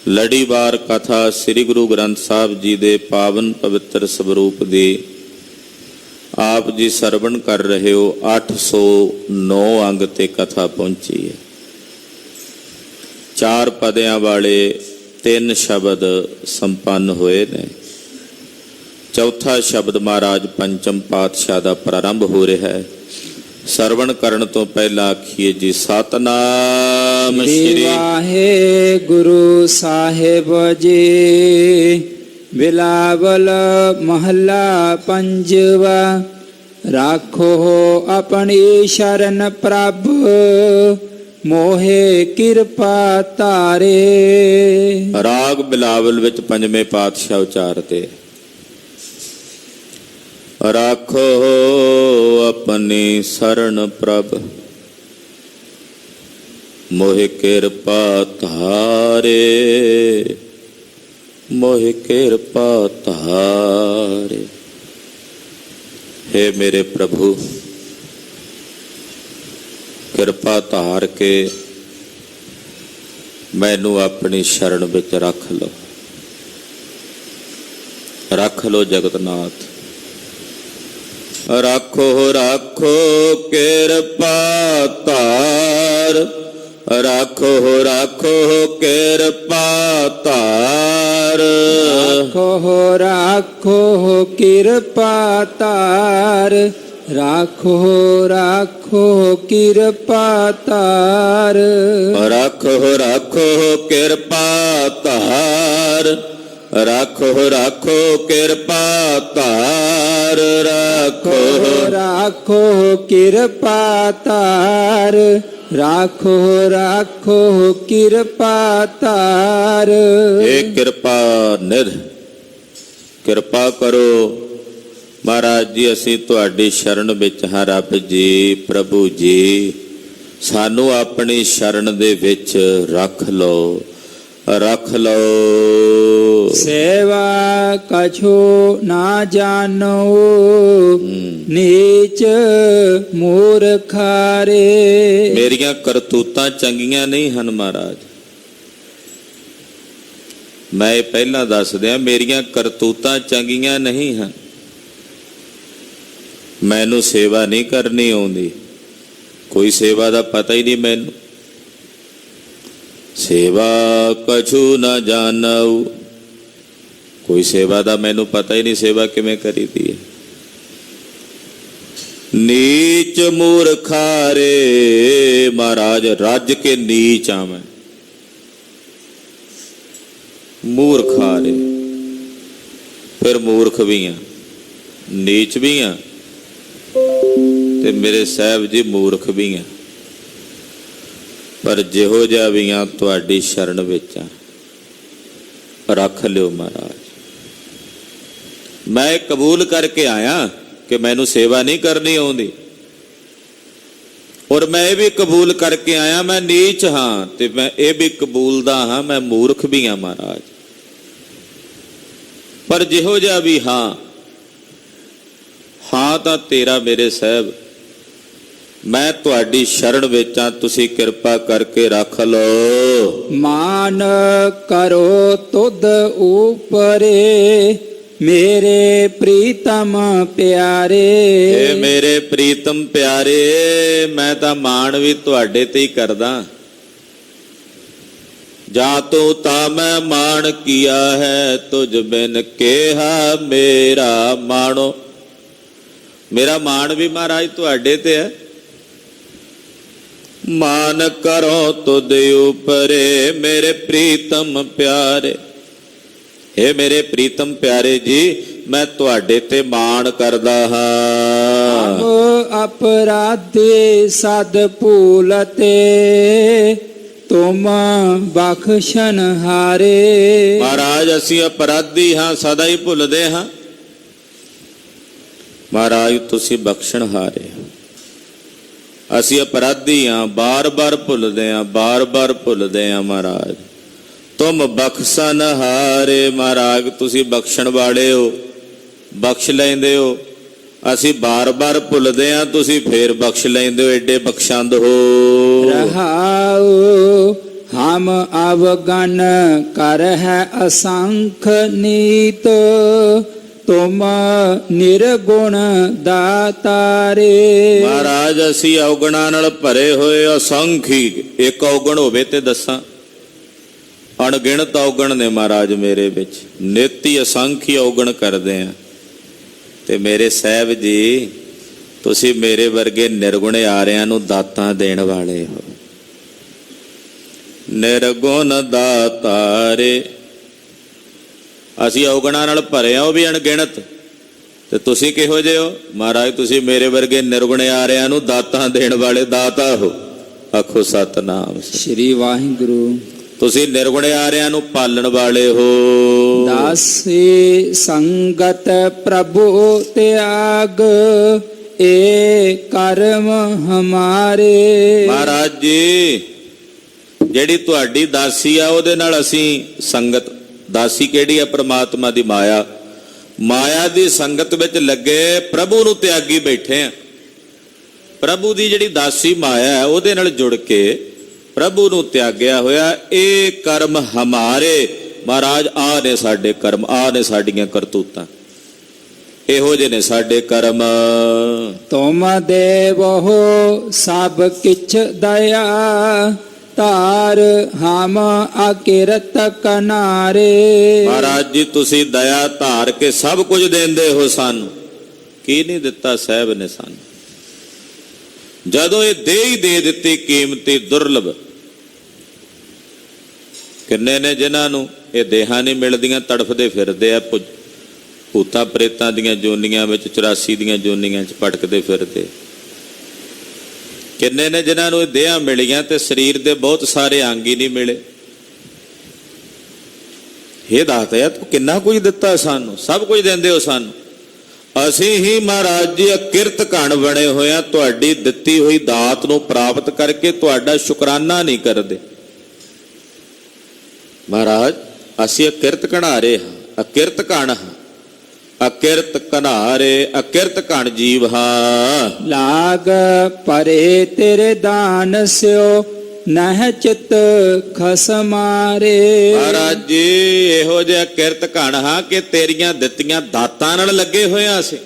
ਲੜੀਵਾਰ ਕਥਾ ਸ੍ਰੀ ਗੁਰੂ ਗ੍ਰੰਥ ਸਾਹਿਬ ਜੀ ਦੇ ਪਾਵਨ ਪਵਿੱਤਰ ਸਵਰੂਪ ਦੀ ਆਪ ਜੀ ਸਰਵਣ ਕਰ ਰਹੇ ਹੋ। 809 ਅੰਗ ਤੇ ਕਥਾ ਪਹੁੰਚੀ ਹੈ। 4 ਪਦਿਆਂ ਵਾਲੇ 3 ਸ਼ਬਦ ਸੰਪੰਨ ਹੋਏ ਨੇ। ਚੌਥਾ ਸ਼ਬਦ ਮਹਾਰਾਜ ਪੰਚਮ ਪਾਤਸ਼ਾਹ ਦਾ ਪ੍ਰਾਰੰਭ ਹੋ ਰਿਹਾ ਹੈ। ਸਰਵਣ ਕਰਨ ਤੋਂ ਪਹਿਲਾਂ ਆਖੀਏ ਜੀ ਸਤਨਾਮ ਸ੍ਰੀ ਵਾਹਿਗੁਰੂ ਸਾਹਿਬ ਜੀ। ਬਿਲਾਵਲ ਮਹੱਲਾ ਪੰਜਵਾ। ਰਾਖੋ ਆਪਣੀ ਸ਼ਰਨ ਪ੍ਰਭ, ਮੋਹਿ ਕਿਰਪਾ ਧਾਰੇ। ਰਾਗ ਬਿਲਾਵਲ ਵਿੱਚ ਪੰਜਵੇਂ ਪਾਤਸ਼ਾਹ ਉਚਾਰਦੇ। ਰਾਖੋ ਆਪਣੀ ਸਰਣ ਪ੍ਰਭ, ਮੋਹਿ ਕਿਰਪਾ ਧਾਰੇ। ਮੋਹਿ ਕਿਰਪਾ ਧਾਰੇ। हे ਮੇਰੇ ਪ੍ਰਭੂ, ਕਿਰਪਾ ਧਾਰ ਕੇ ਮੈਨੂੰ ਆਪਣੀ ਸ਼ਰਨ ਵਿੱਚ ਰੱਖ ਲਓ। ਰੱਖ ਲਓ ਜਗਤਨਾਥ। ਰਾਖੋ ਰਾਖੋ ਕਿਰਪਾ ਧਾਰ। ਰਾਖੋ ਰਾਖੋ ਕਿਰਪਾ ਧਾਰ। ਰਾਖੋ ਰਾਖੋ ਕਿਰਪਾ ਧਾਰ। ਰਾਖੋ ਰਾਖੋ ਕਿਰਪਾ ਧਾਰ। ਰਾਖੋ ਰਾਖੋ ਕਿਰਪਾ ਧਾਰ। ਰਾਖੋ ਰਾਖੋ ਕਿਰਪਾ ਧਾਰ। ਰਾਖੋ ਰਾਖੋ ਕਿਰਪਾ ਧਾਰ। ਰਾਖੋ ਰਾਖੋ ਕਿਰਪਾ ਧਾਰ। ਇਹ ਕਿਰਪਾ ਨਿਧ ਕਿਰਪਾ ਕਰੋ ਮਹਾਰਾਜ ਜੀ। ਅਸੀਂ ਤੁਹਾਡੀ ਸ਼ਰਨ ਵਿੱਚ ਹਾਂ ਰੱਬ ਜੀ। ਪ੍ਰਭੂ ਜੀ ਸਾਨੂੰ ਆਪਣੀ ਸ਼ਰਨ ਦੇ ਵਿੱਚ ਰੱਖ ਲਓ। ਰੱਖ ਲਓ। ਸੇਵਾ ਕਛੂ ਨਾ ਜਾਣੋ, ਨੀਚ ਮੂਰਖਾਰੇ। ਮੇਰੀਆਂ ਕਰਤੂਤਾਂ ਚੰਗੀਆਂ ਨਹੀਂ ਹਨ ਮਹਾਰਾਜ। ਮੈਂ ਇਹ ਪਹਿਲਾਂ ਦੱਸ ਦਿਆਂ, ਮੇਰੀਆਂ ਕਰਤੂਤਾਂ ਚੰਗੀਆਂ ਨਹੀਂ ਹਨ। ਮੈਨੂੰ ਸੇਵਾ ਨਹੀਂ ਕਰਨੀ ਆਉਂਦੀ। ਕੋਈ ਸੇਵਾ ਦਾ ਪਤਾ ਹੀ ਨਹੀਂ ਮੈਨੂੰ। ਸੇਵਾ ਕਛੂ ਨਾ ਜਾਣਉ, ਕੋਈ ਸੇਵਾ ਦਾ ਮੈਨੂੰ ਪਤਾ ਹੀ ਨਹੀਂ ਸੇਵਾ ਕਿਵੇਂ ਕਰੀਦੀ ਹੈ। ਨੀਚ ਮੂਰਖਾਰੇ, ਮਹਾਰਾਜ ਰੱਜ ਕੇ ਨੀਚ ਆ ਮੈਂ। ਮੂਰਖਾਰੇ, ਫਿਰ ਮੂਰਖ ਵੀ ਆ, ਨੀਚ ਵੀ ਆ, ਤੇ ਮੇਰੇ ਸਾਹਿਬ ਜੀ ਮੂਰਖ ਵੀ ਆ। ਪਰ ਜਿਹੋ ਜਿਹਾ ਵੀ ਆ ਤੁਹਾਡੀ ਸ਼ਰਨ ਵਿੱਚ ਆ। ਰੱਖ ਲਿਓ ਮਹਾਰਾਜ। ਮੈਂ ਕਬੂਲ ਕਰਕੇ ਆਇਆ ਕਿ ਮੈਨੂੰ ਸੇਵਾ ਨਹੀਂ ਕਰਨੀ ਆਉਂਦੀ, ਔਰ ਮੈਂ ਇਹ ਵੀ ਕਬੂਲ ਕਰਕੇ ਆਇਆ ਮੈਂ ਨੀਚ ਹਾਂ, ਤੇ ਮੈਂ ਇਹ ਵੀ ਕਬੂਲਦਾ ਹਾਂ ਮੈਂ ਮੂਰਖ ਵੀ ਹਾਂ ਮਹਾਰਾਜ। ਪਰ ਜਿਹੋ ਜਿਹਾ ਵੀ ਹਾਂ ਤਾਂ ਤੇਰਾ ਮੇਰੇ ਸਾਹਿਬ। ਮੈਂ ਤੁਹਾਡੀ ਸ਼ਰਨ ਵਿੱਚ ਆ, ਤੁਸੀਂ ਕਿਰਪਾ ਕਰਕੇ ਰੱਖ ਲਓ। ਮਾਨ ਕਰੋ ਤੁਧ ਊਪਰੇ, ਮੇਰੇ ਪ੍ਰੀਤਮ ਪਿਆਰੇ। ਏ ਮੇਰੇ ਪ੍ਰੀਤਮ ਪਿਆਰੇ, ਮੈਂ ਤਾਂ ਮਾਣ ਵੀ ਤੁਹਾਡੇ ਤੇ ਹੀ ਕਰਦਾ। ਜਾਂ ਤੂੰ ਤਾਂ ਮੈਂ ਮਾਣ ਕੀਆ ਹੈ, ਤੁਝ ਬਿਨ ਕਿਹਾ ਮੇਰਾ ਮਾਣੋ। ਮੇਰਾ ਮਾਣ ਵੀ ਮਹਾਰਾਜ ਤੁਹਾਡੇ ਤੇ ਹੈ। ਮਾਨ ਕਰੋ ਤੁਧ ਉਪਰੇ, ਮੇਰੇ ਪ੍ਰੀਤਮ ਪਿਆਰੇ। हे ਮੇਰੇ ਪ੍ਰੀਤਮ ਪਿਆਰੇ ਜੀ, ਮੈਂ ਤੁਹਾਡੇ ਤੇ ਮਾਣ ਕਰਦਾ ਹਾਂ। ਅਪਰਾਧੀ ਸਦ ਭੂਲਤੇ, ਤੁਮ ਬਖਸ਼ਨ ਹਾਰੇ। ਮਹਾਰਾਜ ਅਸੀਂ ਅਪਰਾਧੀ ਹਾਂ, ਸਦਾ ਹੀ ਭੁੱਲਦੇ ਹਾਂ। ਮਹਾਰਾਜ ਤੁਸੀਂ ਬਖਸ਼ਣ ਹਾਰੇ। ਅਸੀਂ ਅਪਰਾਧੀ ਹਾਂ, ਬਾਰ-ਬਾਰ ਭੁੱਲਦੇ ਹਾਂ, ਬਾਰ-ਬਾਰ ਭੁੱਲਦੇ ਹਾਂ ਮਹਾਰਾਜ। ਤੁਮ ਬਖਸ਼ਨ ਹਾਰੇ, ਮਹਾਰਾਜ ਤੁਸੀਂ ਬਖਸ਼ਣ ਵਾਲੇ ਹੋ, ਬਖਸ਼ ਲੈਂਦੇ ਹੋ। ਅਸੀਂ ਬਾਰ-ਬਾਰ ਭੁੱਲਦੇ ਹਾਂ, ਤੁਸੀਂ ਫੇਰ ਬਖਸ਼ ਲੈਂਦੇ ਹੋ। ਏਡੇ ਬਖਸ਼ੰਦ ਹੋ। ਰਹਾਉ ਹਮ ਅਵਗਨ ਕਰ ਹੈ ਅਸੰਖ ਨੀਤ, ਤੁਮ ਨਿਰਗੁਣ ਦਾਤਾਰੇ। ਮਹਾਰਾਜ ਅਸੀਂ ਔਗਣਾਂ ਨਾਲ ਭਰੇ ਹੋਏ ਅਸੰਖੀ, ਇੱਕ ਔਗਣ ਹੋਵੇ ਤੇ ਦੱਸਾਂ, ਅਣਗਿਣਤ ਔਗਣ ਨੇ ਮਹਾਰਾਜ ਮੇਰੇ ਵਿੱਚ, ਨਿੱਤੀ ਅਸੰਖੀ ਔਗਣ ਕਰਦੇ ਆ। ਤੇ ਮੇਰੇ ਸਾਹਿਬ ਜੀ ਤੁਸੀਂ ਮੇਰੇ ਵਰਗੇ ਨਿਰਗੁਣ ਆਰਿਆਂ ਨੂੰ ਦਾਤਾਂ ਦੇਣ ਵਾਲੇ ਹੋ। ਨਿਰਗੁਣ ਦਾਤਾਰੇ, ਅਸੀਂ ਔਗਣਾਂ ਨਾਲ ਭਰੇ ਆ, ਉਹ ਵੀ ਅਣਗਿਣਤ, ਤੇ ਤੁਸੀਂ ਕਿਹੋ ਜਿਹੇ ਹੋ ਮਹਾਰਾਜ? ਤੁਸੀਂ ਮੇਰੇ ਵਰਗੇ ਨਿਰਗੁਣ ਆਰਿਆਂ ਨੂੰ ਦਾਤਾਂ ਦੇਣ ਵਾਲੇ ਦਾਤਾ ਹੋ। ਆਖੋ ਸਤਨਾਮ। ਸ੍ਰੀ ਵਾਹਿਗੁਰੂ। ਤੁਸੀਂ ਨਿਰਗੁਣ ਆਰਿਆਂ ਨੂੰ ਪਾਲਣ ਵਾਲੇ ਹੋ। ਦਾਸੇ ਸੰਗਤ ਪ੍ਰਭੂ ਤਿਆਗ, ਏ ਕਰਮ ਹਮਾਰੇ। ਮਹਾਰਾਜ ਜੀ ਜਿਹੜੀ ਤੁਹਾਡੀ ਦਾਸੀ ਆ ਉਹਦੇ ਨਾਲ ਅਸੀਂ ਸੰਗਤ, ਦਾਸੀ ਕਿਹੜੀ ਆ? ਪ੍ਰਮਾਤਮਾ ਦੀ ਮਾਇਆ, ਮਾਇਆ ਦੀ ਸੰਗਤ ਵਿੱਚ ਲੱਗੇ ਪ੍ਰਭੂ ਨੂੰ ਤਿਆਗੀ ਬੈਠੇ ਆ। ਪ੍ਰਭੂ ਦੀ ਜਿਹੜੀ ਦਾਸੀ ਮਾਇਆ ਹੈ ਉਹਦੇ ਨਾਲ ਜੁੜ ਕੇ ਪ੍ਰਭੂ ਨੂੰ ਤਿਆਗਿਆ ਹੋਇਆ। ਇਹ ਕਰਮ ਹਮਾਰੇ ਮਹਾਰਾਜ, ਆ ਨੇ ਸਾਡੇ ਕਰਮ, ਆ ਨੇ ਸਾਡੀਆਂ ਕਰਤੂਤਾਂ, ਇਹੋ ਜਿਹੇ ਨੇ ਸਾਡੇ ਕਰਮ। ਤੁਮ ਦੇਵੋ ਸਭ ਕਿਛ ਦਇਆ, ਧਾਰ ਹਮ ਅਕਿਰਤ ਕਨਾਰੇ। ਮਹਾਰਾਜ ਜੀ ਤੁਸੀਂ ਦਇਆ ਧਾਰ ਕੇ ਸਭ ਕੁਝ ਦਿੰਦੇ ਹੋ ਸਾਨੂੰ। ਕੀ ਨਹੀਂ ਦਿੱਤਾ ਸਾਹਿਬ ਨੇ ਸਾਨੂੰ? ਜਦੋਂ ਇਹ ਦੇ ਹੀ ਦੇ ਦਿੱਤੀ ਕੀਮਤੀ ਦੁਰਲਭ। ਕਿੰਨੇ ਨੇ ਜਿਨ੍ਹਾਂ ਨੂੰ ਇਹ ਦੇਹਾਂ ਨਹੀਂ ਮਿਲਦੀਆਂ, ਤੜਫਦੇ ਫਿਰਦੇ ਆ, ਭੂਤਾਂ ਪ੍ਰੇਤਾਂ ਦੀਆਂ ਜੋਨੀਆਂ ਵਿੱਚ, 84 ਦੀਆਂ ਜੋਨੀਆਂ 'ਚ ਭਟਕਦੇ ਫਿਰਦੇ। ਕਿੰਨੇ ਨੇ ਜਿਨ੍ਹਾਂ ਨੂੰ ਇਹ ਦੇਹਾਂ ਮਿਲੀਆਂ ਤੇ ਸਰੀਰ ਦੇ ਬਹੁਤ ਸਾਰੇ ਅੰਗ ਹੀ ਨਹੀਂ ਮਿਲੇ। ਇਹ ਦਾਤਾ ਤੂੰ ਕਿੰਨਾ ਕੁਝ ਦਿੱਤਾ ਸਾਨੂੰ, ਸਭ ਕੁਝ ਦਿੰਦੇ ਹੋ ਸਾਨੂੰ। ਅਸੀਂ ਹੀ ਮਹਾਰਾਜ ਜੀ ਅਕਿਰਤ ਘਣ ਬਣੇ ਹੋਏ ਆ, ਤੁਹਾਡੀ ਦਿੱਤੀ ਹੋਈ ਦਾਤ ਨੂੰ ਪ੍ਰਾਪਤ ਕਰਕੇ ਤੁਹਾਡਾ ਸ਼ੁਕਰਾਨਾ ਨਹੀਂ ਕਰਦੇ। ਮਹਾਰਾਜ ਅਸੀਂ ਅਕਿਰਤ ਘਣਾਰੇ ਹਾਂ, ਅਕਿਰਤ ਘਣ ਹਾਂ, ਅਕਿਰਤ ਘਨਾਰੇ, ਅਕਿਰਤ ਘਣ ਜੀਵ ਹਾਂ। ਲਾਗ ਪਰੇ ਤੇਰੇ ਦਾਨ ਸਿਓ, ਨਹਿ ਚਿਤ ਖਸਮਾਰੇ। ਮਹਾਰਾਜ ਜੀ ਇਹੋ ਜਿਹਾ ਕਿਰਤ ਘਣ ਹਾਂ ਕਿ ਤੇਰੀਆਂ ਦਿੱਤੀਆਂ ਦਾਤਾਂ ਨਾਲ ਲੱਗੇ ਹੋਏ ਅਸੀਂ।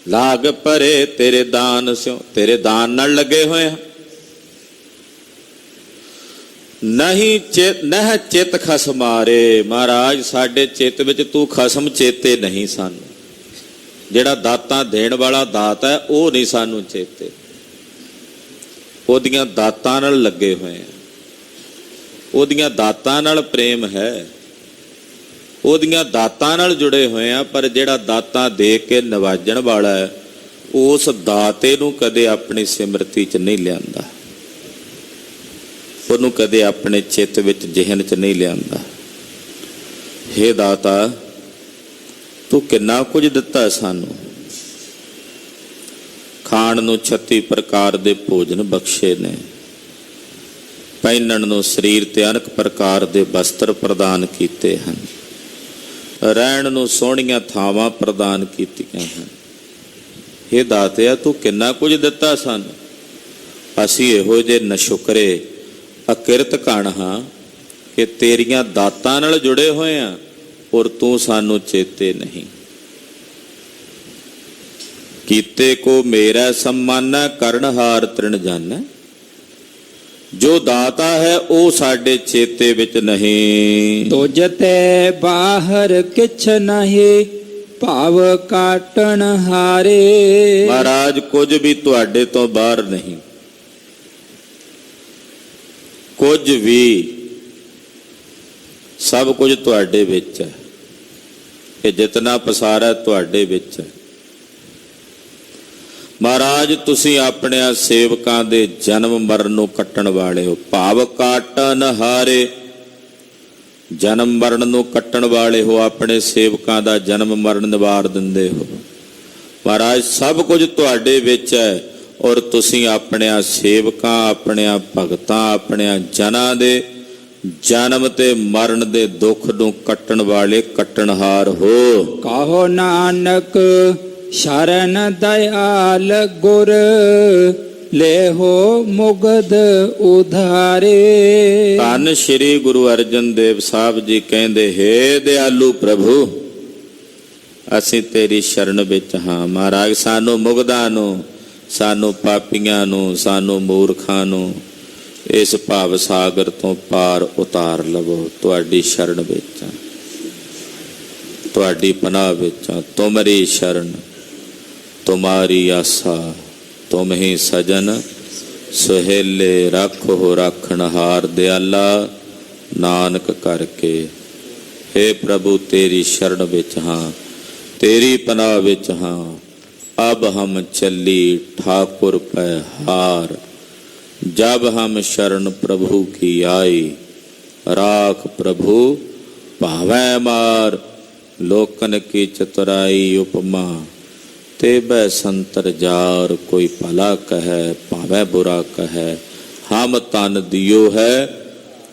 ਲਾਗ ਪਰੇ ਤੇਰੇ ਦਾਨ ਸਿਓ, ਤੇਰੇ ਦਾਨ ਨਾਲ ਲੱਗੇ ਹੋਏ ਹਾਂ। ਨਹੀਂ ਨਹਿ ਚਿਤ ਖਸਮਾਰੇ, ਮਹਾਰਾਜ ਸਾਡੇ ਚਿੱਤ ਵਿੱਚ ਤੂੰ ਖਸਮ ਚੇਤੇ ਨਹੀਂ ਸਾਨੂੰ। ਜਿਹੜਾ ਦਾਤਾਂ ਦੇਣ ਵਾਲਾ ਦਾਤ ਹੈ ਉਹ ਨਹੀਂ ਸਾਨੂੰ ਚੇਤੇ, ਉਹਦੀਆਂ ਦਾਤਾਂ ਨਾਲ ਲੱਗੇ ਹੋਏ ਆ, ਉਹਦੀਆਂ ਦਾਤਾਂ ਨਾਲ ਪ੍ਰੇਮ ਹੈ, ਉਹਦੀਆਂ ਦਾਤਾਂ ਨਾਲ ਜੁੜੇ ਹੋਏ ਆ। ਪਰ ਜਿਹੜਾ ਦਾਤਾਂ ਦੇ ਕੇ ਨਵਾਜਣ ਵਾਲਾ ਹੈ ਉਸ ਦਾਤੇ ਨੂੰ ਕਦੇ ਆਪਣੀ ਸਿਮਰਤੀ 'ਚ ਨਹੀਂ ਲਿਆਂਦਾ, ਉਹਨੂੰ ਕਦੇ ਆਪਣੇ ਚਿੱਤ ਵਿੱਚ, ਜਿਹਨ 'ਚ ਨਹੀਂ ਲਿਆਂਦਾ। ਹੇ ਦਾਤਾ ਤੂੰ ਕਿੰਨਾ ਕੁਝ ਦਿੱਤਾ ਸਾਨੂੰ। ਖਾਣ ਨੂੰ 36 ਪ੍ਰਕਾਰ ਦੇ ਭੋਜਨ ਬਖਸ਼ੇ ਨੇ, ਪਹਿਨਣ ਨੂੰ ਸਰੀਰ ਤੇ ਅਨੇਕ ਪ੍ਰਕਾਰ ਦੇ ਵਸਤਰ ਪ੍ਰਦਾਨ ਕੀਤੇ ਹਨ, ਰਹਿਣ ਨੂੰ ਸੋਹਣੀਆਂ ਥਾਵਾਂ ਪ੍ਰਦਾਨ ਕੀਤੀਆਂ ਹਨ। ਇਹ ਦਾਤਿਆ ਤੂੰ ਕਿੰਨਾ ਕੁਝ ਦਿੱਤਾ ਸਾਨੂੰ। ਅਸੀਂ ਇਹੋ ਜਿਹੇ ਨਸ਼ੁਕਰੇ ਅਕਿਰਤ ਘਣ ਹਾਂ ਕਿ ਤੇਰੀਆਂ ਦਾਤਾਂ ਨਾਲ ਜੁੜੇ ਹੋਏ ਆ ਔਰ ਤੂੰ ਸਾਨੂੰ ਚੇਤੇ ਨਹੀਂ। ਕੀਤੇ ਕੋ ਮੇਰਾ ਸਮਾਨਾ ਕਰਨਹਾਰ ਤ੍ਰਿਣ ਜਾਣੈ, ਜੋ ਦਾਤਾ ਹੈ ਉਹ ਸਾਡੇ ਚੇਤੇ ਵਿੱਚ ਨਹੀਂ। ਤੁਝ ਤੇ ਬਾਹਰ ਕਿਛ ਨਹੀਂ, ਭਾਵ ਕਾਟਣ ਹਾਰੇ। ਮਹਾਰਾਜ ਕੁਝ ਵੀ ਤੁਹਾਡੇ ਤੋਂ ਬਾਹਰ ਨਹੀਂ, ਕੁਝ ਵੀ, ਸਭ ਕੁਝ ਤੁਹਾਡੇ ਵਿੱਚ ਹੈ। ਇਹ ਜਿਤਨਾ ਪਸਾਰਾ ਤੁਹਾਡੇ ਵਿੱਚ ਹੈ। ਮਹਾਰਾਜ ਤੁਸੀਂ ਆਪਣੇ ਸੇਵਕਾਂ ਦੇ ਜਨਮ ਮਰਨ ਨੂੰ ਕੱਟਣ ਵਾਲੇ ਹੋ। ਭਾਵ ਕਾਟਣ ਹਾਰੇ, ਜਨਮ ਮਰਨ ਨੂੰ ਕੱਟਣ ਵਾਲੇ ਹੋ, ਆਪਣੇ ਸੇਵਕਾਂ ਦਾ ਜਨਮ ਮਰਨ ਨਿਵਾਰ ਦਿੰਦੇ ਹੋ। ਮਹਾਰਾਜ ਸਭ ਕੁਝ ਤੁਹਾਡੇ ਵਿੱਚ ਹੈ ਔਰ ਤੁਸੀਂ ਆਪਣਿਆਂ ਸੇਵਕਾਂ, ਆਪਣਿਆਂ ਭਗਤਾਂ, ਆਪਣਿਆਂ ਜਨਾਂ ਦੇ ਜਨਮ ਤੇ ਮਰਨ ਦੇ ਦੁੱਖ ਨੂੰ ਕੱਟਣ ਵਾਲੇ ਕੱਟਣਹਾਰ ਹੋ। ਕਹੋ ਨਾਨਕ ਸ਼ਰਨ ਦਇਆਲ ਗੁਰ, लेहो मुगद उधारे। ਧੰਨ ਸ਼੍ਰੀ ਗੁਰੂ ਅਰਜਨ ਦੇਵ ਸਾਹਿਬ ਜੀ ਕਹਿੰਦੇ, ਹੇ ਦਿਆਲੂ ਪ੍ਰਭੂ, ਅਸੀਂ ਤੇਰੀ ਸ਼ਰਨ ਵਿੱਚ ਹਾਂ। ਮਹਾਰਾਜ ਸਾਨੂੰ ਮੁਗਦਾਂ ਨੂੰ, ਸਾਨੂੰ ਪਾਪੀਆਂ ਨੂੰ, ਸਾਨੂੰ ਮੂਰਖਾਂ ਨੂੰ ਇਸ ਭਾਵ ਸਾਗਰ ਤੋਂ ਪਾਰ ਉਤਾਰ ਲਵੋ। ਤੁਹਾਡੀ ਸ਼ਰਨ ਵਿੱਚ ਹਾਂ, ਤੁਹਾਡੀ ਪਨਾਹ ਵਿੱਚ ਹਾਂ। ਤੁਮਰੀ ਸ਼ਰਨ ਤੁਮਾਰੀ ਆਸਾ, ਤੁਮ ਹੀ ਸਜਨ ਸੁਹੇਲੇ। ਰੱਖੋ ਰੱਖਣਹਾਰ ਦਿਆਲਾ ਨਾਨਕ ਕਰਕੇ। हे प्रभु तेरी शरण विच हाँ, तेरी पनाह विच हाँ। अब हम चली ठाकुर पै हार। जब हम शरण प्रभु की आई, राख प्रभु भावै मार। लोकन की चतुराई उपमा, ते बै संतर जार। कोई भला कहे भावै बुरा कहे, हम तन दियो है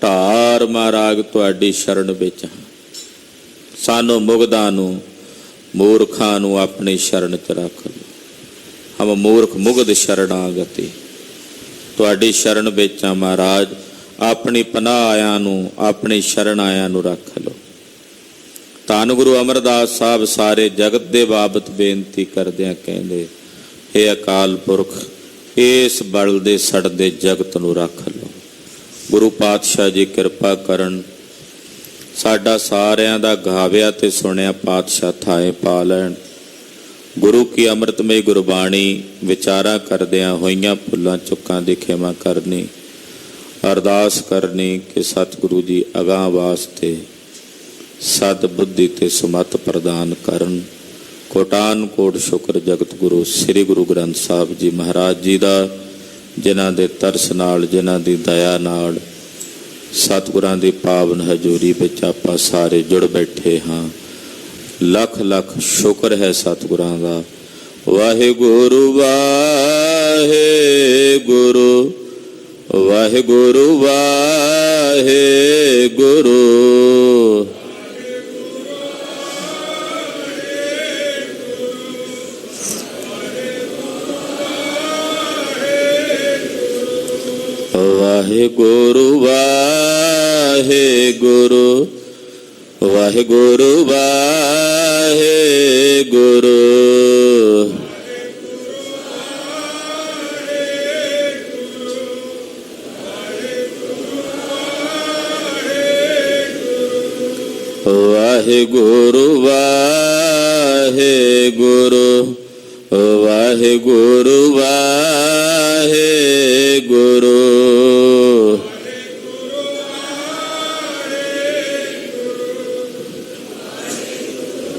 ਢਾਰ। ਮਹਾਰਾਜ ਤੁਹਾਡੀ ਸ਼ਰਨ ਵਿੱਚ ਹਾਂ। ਸਾਨੂੰ ਮੁਗਦਾਂ ਨੂੰ, ਮੂਰਖਾਂ ਨੂੰ ਆਪਣੀ ਸ਼ਰਨ ਚ ਰੱਖ ਲਓ। ਹਮ ਮੂਰਖ ਮੁਗਧ ਸ਼ਰਣਾਗਤੀ। ਤੁਹਾਡੀ ਸ਼ਰਨ ਵਿੱਚ ਆ ਮਹਾਰਾਜ। ਆਪਣੀ ਪਨਾਹ ਆਇਆਂ ਨੂੰ, ਆਪਣੀ ਸ਼ਰਨ ਆਇਆਂ ਨੂੰ ਰੱਖ ਲਓ। ਧੰਨ ਗੁਰੂ ਅਮਰਦਾਸ ਸਾਹਿਬ ਸਾਰੇ ਜਗਤ ਦੇ ਬਾਬਤ ਬੇਨਤੀ ਕਰਦਿਆਂ ਕਹਿੰਦੇ, हे ਅਕਾਲ ਪੁਰਖ, ਇਸ ਬਲ ਦੇ ਸੜਦੇ ਜਗਤ ਨੂੰ ਰੱਖ ਲਓ। ਗੁਰੂ ਪਾਤਸ਼ਾਹ ਜੀ ਕਿਰਪਾ ਕਰਨ, ਸਾਡਾ ਸਾਰਿਆਂ ਦਾ ਗਾਵਿਆ ਤੇ ਸੁਣਿਆ ਪਾਤਸ਼ਾਹ ਥਾਏ ਪਾ ਲੈਣ। ਗੁਰੂ ਕੀ ਅੰਮ੍ਰਿਤਮਈ ਗੁਰਬਾਣੀ ਵਿਚਾਰਾਂ ਕਰਦਿਆਂ ਹੋਈਆਂ ਭੁੱਲਾਂ ਚੁੱਕਾਂ ਦੀ ਖਿਮਾ ਕਰਨੀ। ਅਰਦਾਸ ਕਰਨੀ ਕਿ ਸਤਿਗੁਰੂ ਜੀ ਅਗਾਂਹ ਵਾਸਤੇ ਸਦ ਬੁੱਧੀ ਤੇ ਸਮਤ ਪ੍ਰਦਾਨ ਕਰਨ। ਕੋਟਾਨ ਕੋਟ ਸ਼ੁਕਰ ਜਗਤ ਗੁਰੂ ਸ੍ਰੀ ਗੁਰੂ ਗ੍ਰੰਥ ਸਾਹਿਬ ਜੀ ਮਹਾਰਾਜ ਜੀ ਦਾ, ਜਿਨ੍ਹਾਂ ਦੇ ਤਰਸ ਨਾਲ, ਜਿਨ੍ਹਾਂ ਦੀ ਦਇਆ ਨਾਲ ਸਤਿਗੁਰਾਂ ਦੀ ਪਾਵਨ ਹਜ਼ੂਰੀ ਵਿੱਚ ਆਪਾਂ ਸਾਰੇ ਜੁੜ ਬੈਠੇ ਹਾਂ। ਲੱਖ ਲੱਖ ਸ਼ੁਕਰ ਹੈ ਸਤਿਗੁਰਾਂ ਦਾ। ਵਾਹਿਗੁਰੂ ਵਾਹਿਗੁਰੂ, ਵਾਹਿਗੁਰੂ ਵਾਹਿਗੁਰੂ। ਵਾਹਿਗੁਰੂ ਵਾਹਿਗੁਰੂ, ਵਾਹਿਗੁਰੂ ਵਾਹਿਗੁਰੂ। ਵਾਹਿਗੁਰੂ ਵਾਹਿਗੁਰੂ, ਵਾਹਿਗੁਰੂ ਵਾਹਿਗੁਰੂ।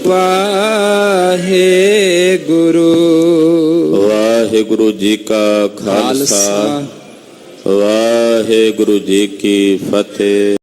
ਵਾਹਿਗੁਰੂ। ਵਾਹਿਗੁਰੂ ਜੀ ਕਾ ਖਾਲਸਾ, ਵਾਹਿਗੁਰੂ ਜੀ ਕੀ ਫਤਿਹ।